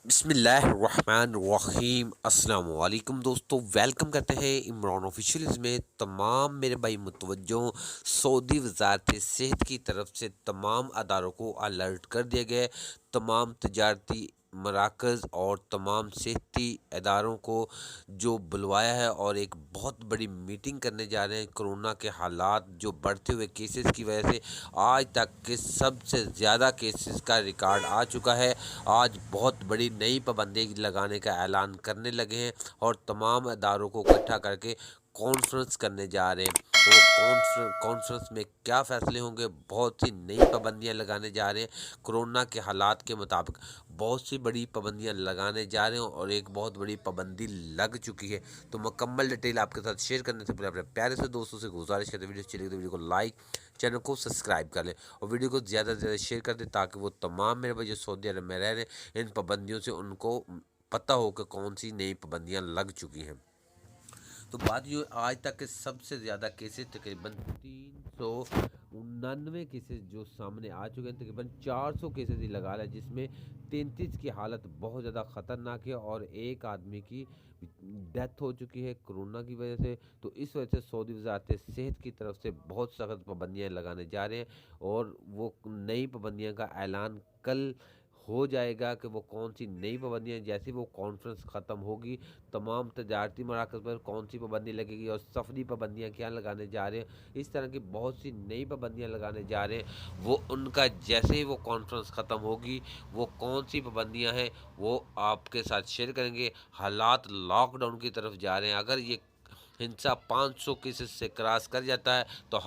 बिस्मिल्लाहिर्रहमानिर्रहीम अस्सलाम वालेकुम दोस्तों, वेलकम करते हैं इमरान ऑफिशियल में तमाम मेरे भाई मुतवज्जों। सऊदी वजारत सेहत की तरफ से तमाम अदारों को अलर्ट कर दिया गया है। तमाम तजारती मराकज़ और तमाम सेहती इदारों को जो बुलवाया है और एक बहुत बड़ी मीटिंग करने जा रहे हैं। कोरोना के हालात जो बढ़ते हुए केसेस की वजह से आज तक के सबसे ज़्यादा केसेस का रिकॉर्ड आ चुका है। आज बहुत बड़ी नई पाबंदी लगाने का ऐलान करने लगे हैं और तमाम अदारों को इकट्ठा करके कॉन्फ्रेंस करने जा रहे हैं। वो कॉन्फ्रेंस में क्या फ़ैसले होंगे, बहुत सी नई पाबंदियां लगाने जा रहे हैं। कोरोना के हालात के मुताबिक बहुत सी बड़ी पाबंदियां लगाने जा रहे हैं और एक बहुत बड़ी पाबंदी लग चुकी है। तो मुकम्मल डिटेल आपके साथ शेयर करने से पहले अपने प्यारे से दोस्तों से गुजारिश करते, वीडियो अच्छी लगी तो वीडियो को लाइक, चैनल को सब्सक्राइब कर लें और वीडियो को ज़्यादा से ज़्यादा शेयर कर दें ताकि वो तमाम मेरे भाई जो सऊदी अरब में रह रहे हैं इन पाबंदियों से उनको पता हो कि कौन सी नई पाबंदियां लग चुकी हैं। तो बात जो आज तक के सबसे ज़्यादा केसेस तकरीबन 399 केसेस जो सामने आ चुके हैं। तकरीबन 400 केसेस ही लगा रहा है, जिसमें 33 की हालत बहुत ज़्यादा ख़तरनाक है और एक आदमी की डेथ हो चुकी है कोरोना की वजह से। तो इस वजह से सऊदी वजारत सेहत की तरफ से बहुत सख्त पाबंदियाँ लगाने जा रहे हैं और वो नई पाबंदियों का ऐलान कल हो जाएगा कि वो कौन सी नई पाबंदियाँ, जैसे वो कॉन्फ्रेंस ख़त्म होगी तमाम तजारती मराकज़ पर कौन सी पाबंदी लगेगी और सफरी पाबंदियाँ क्या लगाने जा रहे हैं। इस तरह की बहुत सी नई पाबंदियाँ लगाने जा रहे हैं। वो उनका जैसे ही वो कॉन्फ्रेंस ख़त्म होगी वो कौन सी पाबंदियाँ हैं वो आपके साथ शेयर करेंगे। हालात लॉकडाउन की तरफ जा रहे हैं। अगर ये हिंसा 500 केसेस से क्रॉस कर जाता है तो